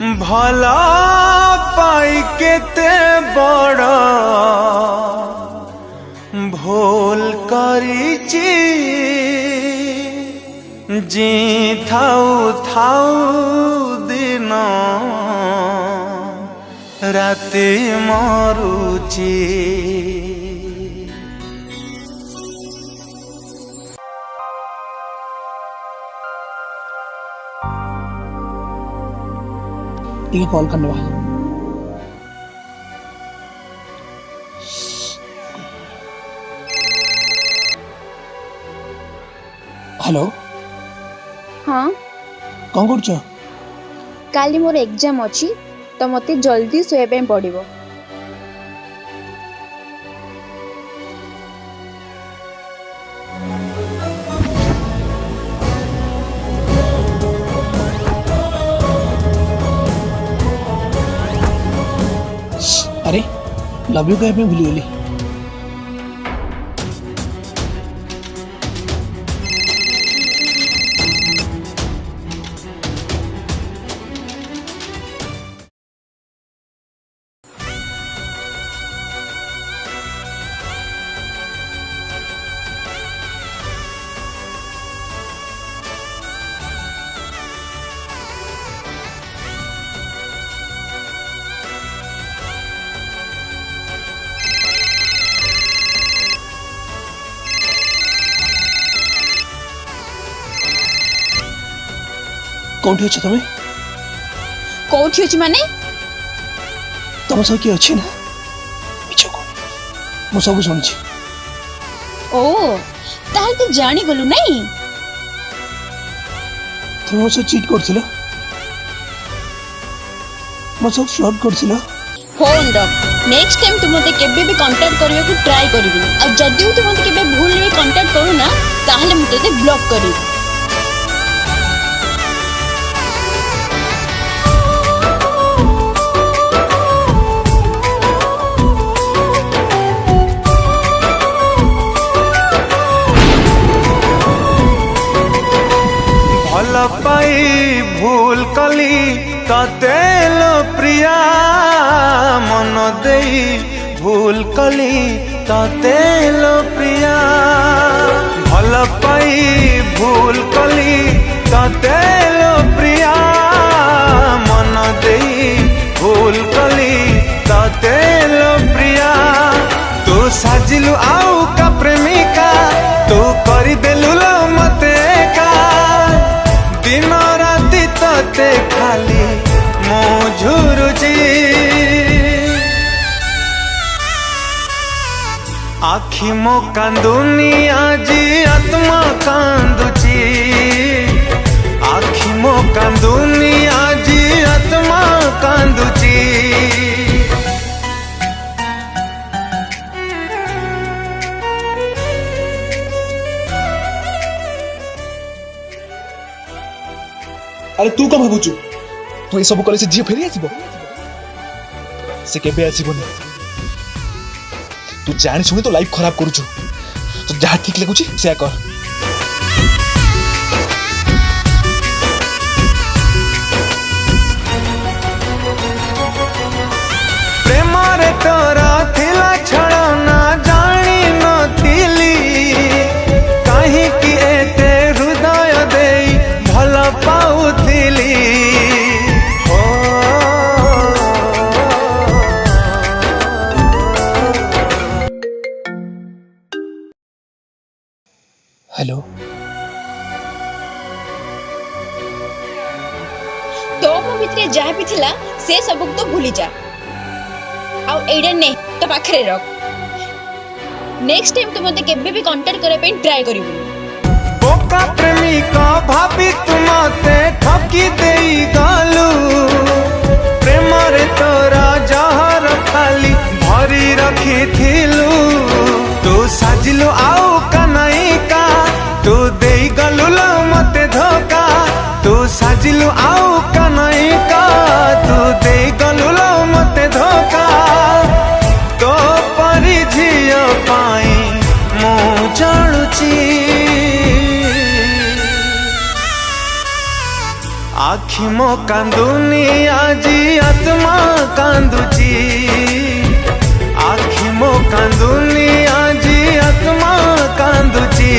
भला पाई केते बड़ भूल करिची जी थाऊ थाऊ दिन राति मरुची। ये कॉल करने वाला। हेलो। हाँ कौन कर काली मोर एग्जाम अच्छी तो मते जल्दी सोया पड़ो। अरे लव यू कह मैं भूली गली। कौन अच्छे तुम्हें कौटी अच्छी माने तुम सब किए अच्छे ना मिछ को मु सब सुनी। ओ ताल तो जानी गलु नहीं तुम सब चीट करथिलो मु सब फ्रॉड करथिलो। फोन रख नेक्स्ट टाइम तुम मते केबे भी कांटेक्ट करबे को ट्राई करबी आ जदी तुम मते केबे भूल भी कांटेक्ट करू ना ताहले मु तते ब्लॉक करबी। भल पाई भूल कली तेल प्रिया मन देई भूल कली तेल प्रिया भल पाई भूल कली तेल प्रिया मन देई भूल कली तेल प्रिया तू साजिलु आउ का प्रेमिका तू करी देलु मते का दिन राति तते खाली मो झुरुची आखि मो कांदुनी आजी आत्मा कांदुची आखि मो कांदुनी आजी आत्मा कांदुची। अरे तू कौन भावुचु तू ये सब कले से झील फेरी आसीबो से केबे आसीबोनी। तू जानी सुनी तो लाइफ खराब करूछु तो जहाँ ठीक लगुची से कर। प्रेम रे तोरा थिला छड़ना जानी नथिली कहीं कि एते हृदय देई भल पाउथिली। हेलो तो मो भितरे जहाँ भी थिला से सब तो भूली जा आ एडा ने तो पाखरे रख नेक्स्ट टाइम तो मते केबे भी कांटेक्ट करे पे ट्राई करिबो। बोका प्रेमिका भाभी तुमते ठकी देई गालू प्रेम रे तोरा जहर खाली भरी रखी थिलू तू साजिलु आउ कनाई का तू देई गलु मते धोखा तू साजिलु आउ कनाई का तू देई गलु मते धोखा तो परी झियो पाई मो जळुची आखि मो कांदुनी आजी आत्मा कांदुची आखि मो कांदुनी आजी आत्मा कांदुची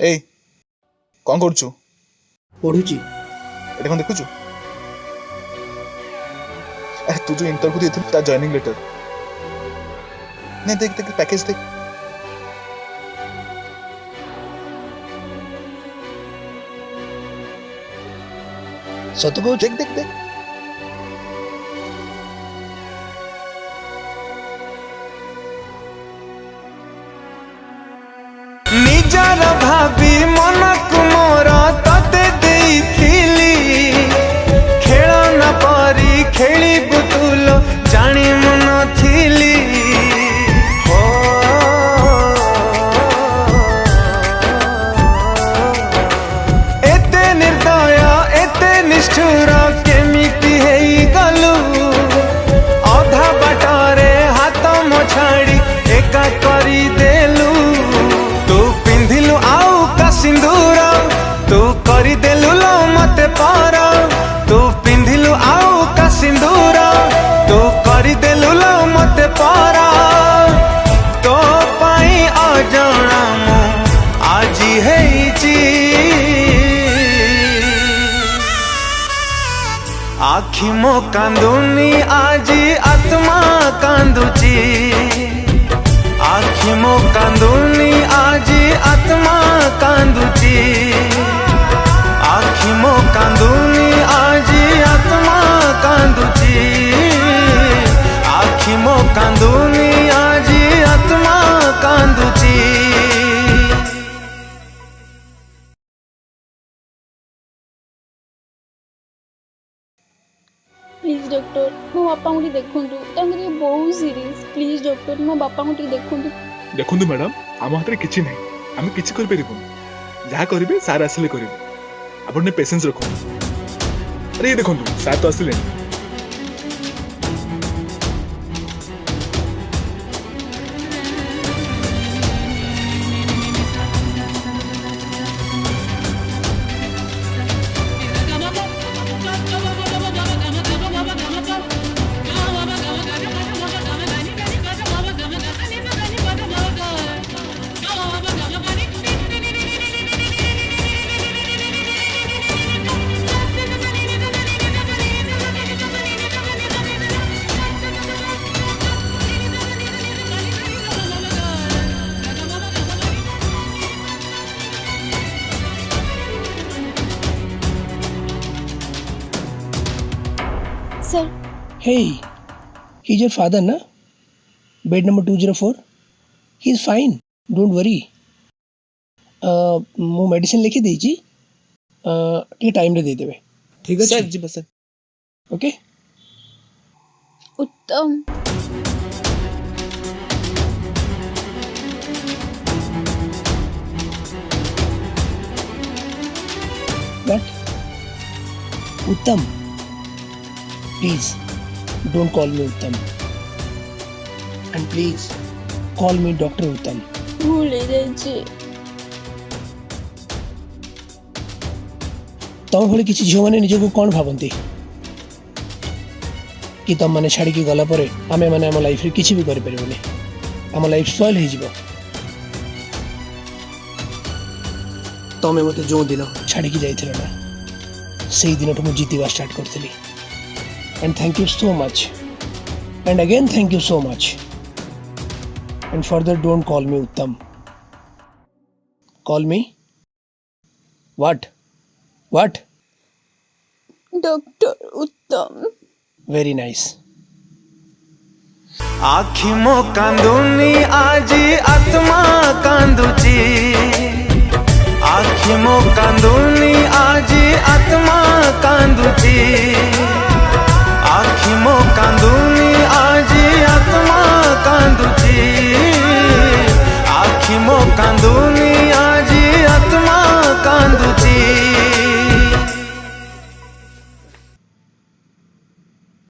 ए कौन करुचु पढ़ुची एटा कौन देखुचु अरे तू जो इंटरव्यू देथिलु ता जॉइनिंग लेटर नहीं देख देख पैकेज देख सत कहू देख देख देख निजार भाभी मन कुमोर तते देइथिली खेलना परी खेली बुतुल जानी मन थिली हो एते निर्दय एते निष्ठुर केमिति हेई गलु अधा बाटरे हाथ मो छाड़ी एका करी देलु तू पिंधिलु आउ का सिंदूर तू करी देलु लो मते पार तू पिंधिलु आउ का सिंदूर तू करी देलु लो मते पार तो पाई अजणा मु आजी हेइची आखि मो कांदुनी आजी आत्मा कांदुची आखि मो कांदुनी आजी आत्मा कांदुची आखि मो कांदुनी आजी आत्मा कांदुची आखि मो कांदुनी आजी आत्मा कांदुची प्लीज डॉक्टर मो बापा को देखंतु तांगे बहुत सीरियस प्लीज डॉक्टर मो बापा को देखंतु देखंतु मैडम आम हाथ में किछि नहीं आम किछि कर परिबो जहा करिवे सार आसले करिवे आपण ने पेशेंस रखो अरे ये देखंतु सार तो आसले sir Hey, he's your father, na? Bed number 204. He's fine. Don't worry. ମୁଁ ମେଡିସିନ ଲେଖି ଦେଇଛି ଟିକେ ଟାଇମରେ ଦେଇଦେବେ ଠିକ ଅଛି सर जी बस सर ଓକେ उत्तम बट उत्तम प्लीज डोंट कॉल मी उत्तम and please call me doctor उत्तम भूल जाइए तुम भले किसी झील मैंने निजक कौन भावती कि तुम मैंने छाड़ी गला पर आम मैंने आम लाइफ किसी भी करें आम लाइफ स्पॉइल हो तुम मत जो दिन छाड़ी जाइए ना से दिन मुझे जीतवा स्टार्ट करी and thank you so much and again thank you so much and further don't call me Uttam call me what what doctor Uttam very nice आखि मो कांदुनी आजी आत्मा कांदुची आखि मो कांदुनी आजी आत्मा कांदुची आखि मो କାନ୍ଦୁନ